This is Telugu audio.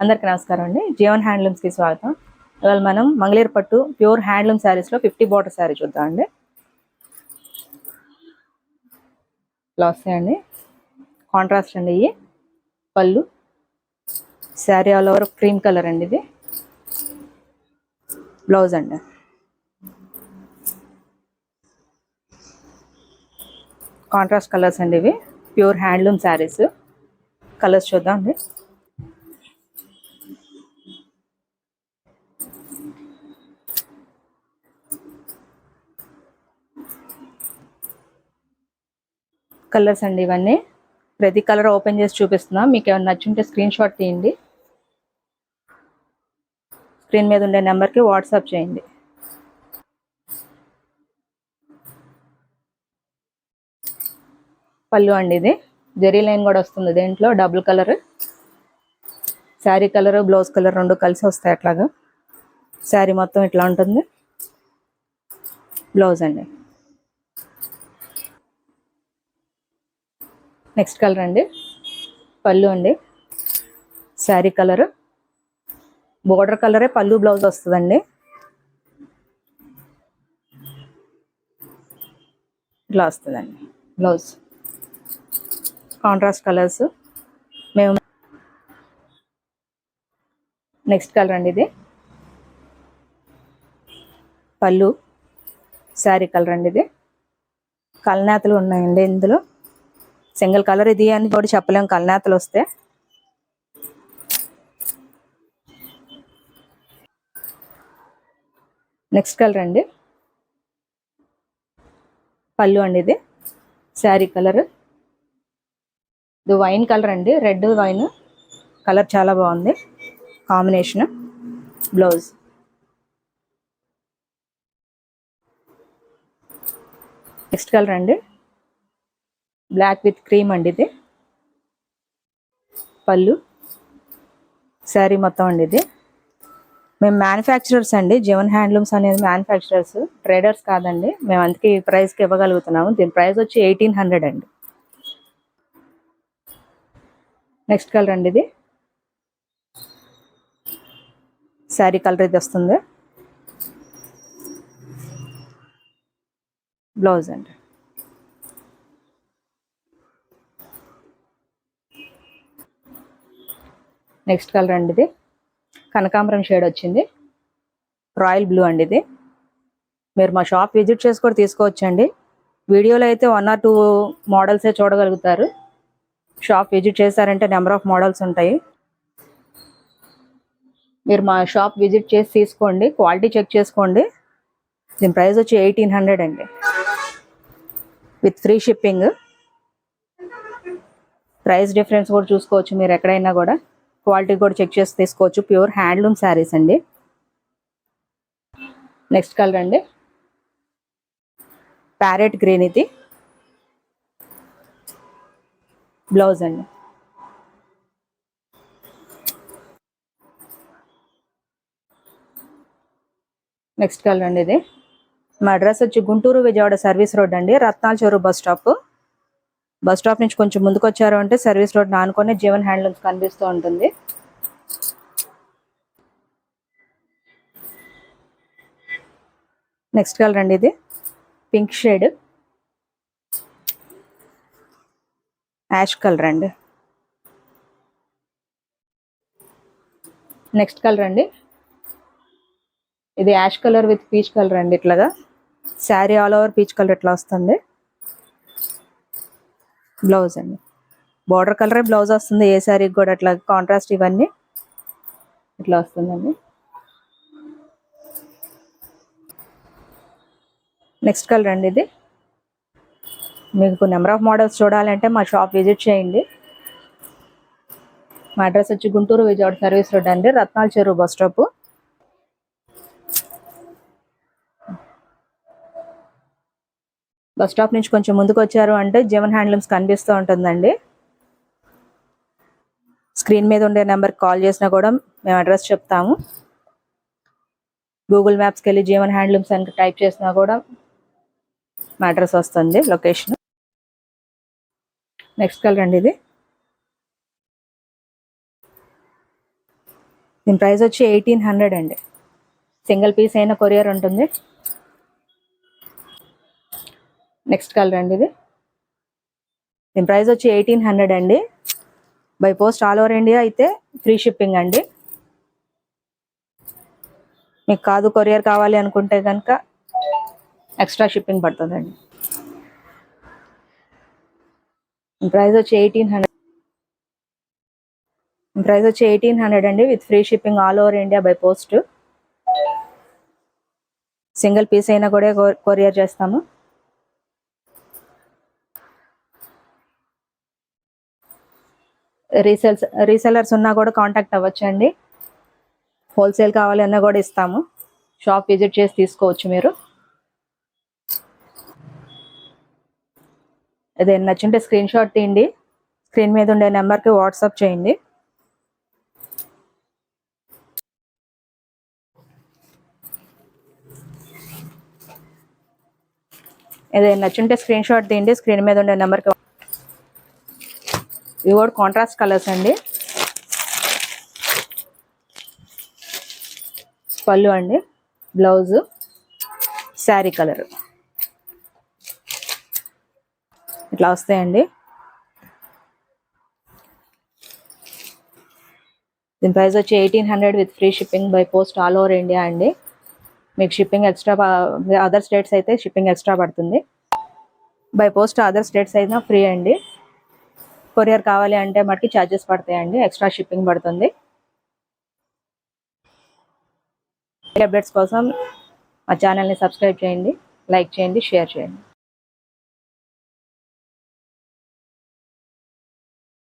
అందరికీ నమస్కారం అండి. జీవన్ హ్యాండ్లూమ్స్కి స్వాగతం. ఇవాళ మనం మంగళగిరి పట్టు ప్యూర్ హ్యాండ్లూమ్ శారీస్లో 50 బార్డర్ శారీ చూద్దామండి. ఇలా వస్తాయండి, కాంట్రాస్ట్ అండి. ఇవి పళ్ళు, sari all over cream colour అండి. ఇది బ్లౌజ్ అండి. కాంట్రాస్ట్ కలర్స్ అండి. ఇవి ప్యూర్ హ్యాండ్లూమ్ శారీస్. కలర్స్ చూద్దాం అండి. కలర్స్ అండి ఇవన్నీ. ప్రతి కలర్ ఓపెన్ చేసి చూపిస్తున్నా. మీకు ఏమైనా నచ్చుంటే స్క్రీన్ షాట్ తీయండి, స్క్రీన్ మీద ఉండే నెంబర్కి వాట్సాప్ చేయండి. పళ్ళు అండి. ఇది జెరీ లైన్ కూడా వస్తుంది దేంట్లో, double colour. Sari colour blouse colour రెండు కలిసి వస్తాయి. అట్లాగా శారీ మొత్తం ఇట్లా ఉంటుంది. బ్లౌజ్ అండి. నెక్స్ట్ కలర్ అండి. పళ్ళు అండి. శారీ కలర్ బోర్డర్ కలరే పళ్ళు బ్లౌజ్ వస్తుందండి. ఇట్లా వస్తుందండి బ్లౌజ్. Contrast colours. మేము నెక్స్ట్ కలర్ అండి. ఇది పళ్ళు, శారీ కలర్ అండి. ఇది కలనేతలు ఉన్నాయండి ఇందులో. సింగిల్ కలర్ ఇది అని కూడా చెప్పలేము కలనేతలు వస్తే. నెక్స్ట్ కలర్ అండి. పళ్ళు అండి. ఇది శారీ కలర్. ఇది వైన్ కలర్ అండి, రెడ్ వైన్ కలర్ చాలా బాగుంది కాంబినేషన్. బ్లౌజ్. నెక్స్ట్ కలర్ అండి. బ్లాక్ విత్ క్రీమ్ అండి. ఇది పళ్ళు, శారీ మొత్తం అండి. ఇది మేము మ్యానుఫ్యాక్చరర్స్ అండి. జీవన్ హ్యాండ్లూమ్స్ అనేది మ్యానుఫ్యాక్చరర్స్, ట్రేడర్స్ కాదండి. మేము అందుకే ఈ ప్రైస్కి ఇవ్వగలుగుతున్నాము. దీని ప్రైస్ వచ్చి 1800 అండి. నెక్స్ట్ కలర్ అండి. ఇది శారీ కలర్ ఇది వస్తుంది. బ్లౌజ్ అండి. నెక్స్ట్ కలర్ అండి. ఇది కనకాంబరం షేడ్ వచ్చింది, రాయల్ బ్లూ అండి. ఇది మీరు మా షాప్ విజిట్ చేసి కూడా తీసుకోవచ్చండి. వీడియోలో అయితే 1 or 2 మోడల్సే చూడగలుగుతారు. షాప్ విజిట్ చేశారంటే నెంబర్ ఆఫ్ మోడల్స్ ఉంటాయి. మీరు మా షాప్ విజిట్ చేసి తీసుకోండి, క్వాలిటీ చెక్ చేసుకోండి. దీని ప్రైస్ వచ్చి 1800 అండి, with free shipping. Price difference కూడా చూసుకోవచ్చు మీరు ఎక్కడైనా కూడా. క్వాలిటీ కూడా చెక్ చేసి తీసుకోవచ్చు. ప్యూర్ హ్యాండ్లూమ్ శారీస్ అండి. నెక్స్ట్ కలర్ అండి. Parrot green. ఇది బ్లౌజ్ అండి. నెక్స్ట్ కలర్ అండి. ఇది మా అడ్రస్ వచ్చి గుంటూరు విజయవాడ సర్వీస్ రోడ్ అండి, రత్నాల చెరువు బస్ స్టాప్. బస్ స్టాప్ నుంచి కొంచెం ముందుకు వచ్చారు అంటే సర్వీస్ రోడ్ ఆనుకొని జీవన్ హ్యాండ్లూమ్స్ కనిపిస్తూ ఉంటుంది. నెక్స్ట్ కలర్ అండి. ఇది పింక్ షేడ్, యాష్ కలర్ అండి. నెక్స్ట్ కలర్ అండి. ఇది ash colour with peach colour అండి. ఇట్లాగా sari all over peach colour ఇట్లా వస్తుంది. బ్లౌజ్ అండి. బార్డర్ కలరే బ్లౌజ్ వస్తుంది ఏ శారీకి కూడా. అట్లా కాంట్రాస్ట్ ఇవన్నీ ఇట్లా వస్తుందండి. నెక్స్ట్ కలర్ అండి. ఇది మీకు నెంబర్ ఆఫ్ మోడల్స్ చూడాలంటే మా షాప్ విజిట్ చేయండి. మా అడ్రస్ వచ్చి గుంటూరు విజయవాడ సర్వీస్ రోడ్ అండి, రత్నాల చెరువు బస్ స్టాప్. బస్ స్టాప్ నుంచి కొంచెం ముందుకు వచ్చారు అంటే జీవన్ హ్యాండ్లూమ్స్ కనిపిస్తూ ఉంటుందండి. స్క్రీన్ మీద ఉండే నెంబర్కి కాల్ చేసినా కూడా మేము అడ్రస్ చెప్తాము. గూగుల్ మ్యాప్స్కి వెళ్ళి జీవన్ హ్యాండ్లూమ్స్ అని టైప్ చేసినా కూడా మా అడ్రస్ వస్తుంది, లొకేషన్. నెక్స్ట్ కలర్ అండి. ఇది దీని ప్రైస్ వచ్చి 1800 అండి. సింగిల్ పీస్ అయినా కొరియర్ ఉంటుంది. నెక్స్ట్ కలర్ అండి ఇది. దీని ప్రైస్ వచ్చి 1800 అండి. By post all over India అయితే ఫ్రీ షిప్పింగ్ అండి. మీకు కాదు కొరియర్ కావాలి అనుకుంటే కనుక ఎక్స్ట్రా షిప్పింగ్ పడుతుందండి. ప్రైస్ వచ్చి 1800. ప్రైస్ వచ్చి 1800 అండి with free shipping all over India by post. Single piece అయినా కూడా కొరియర్ చేస్తాము. రీసెలర్స్ ఉన్నా కూడా కాంటాక్ట్ అవ్వచ్చు అండి. హోల్సేల్ కావాలి అన్నా కూడా ఇస్తాము. షాప్ విజిట్ చేసి తీసుకోవచ్చు మీరు. ఏదైనా నచ్చుంటే స్క్రీన్ షాట్ తీయండి, స్క్రీన్ మీద ఉండే నెంబర్కి వాట్సాప్ చేయండి. ఏదైనా నచ్చుంటే స్క్రీన్ షాట్ తీయండి, స్క్రీన్ మీద ఉండే నెంబర్కి. ఇవి కూడా కాంట్రాస్ట్ కలర్స్ అండి. పళ్ళు అండి, బ్లౌజు, శారీ కలర్ ఇట్లా వస్తాయండి. దీని ప్రైస్ వచ్చి 1800 with free shipping by post all over India అండి. మీకు షిప్పింగ్ ఎక్స్ట్రా, అదర్ స్టేట్స్ అయితే షిప్పింగ్ ఎక్స్ట్రా పడుతుంది. బై పోస్ట్ అదర్ స్టేట్స్ అయినా ఫ్రీ అండి. కొరియర్ కావాలి అంటే మటుకి ఛార్జెస్ పడతాయండి, ఎక్స్ట్రా షిప్పింగ్ పడుతుంది. అప్డేట్స్ కోసం మా ఛానల్ని సబ్స్క్రైబ్ చేయండి, లైక్ చేయండి, షేర్ చేయండి.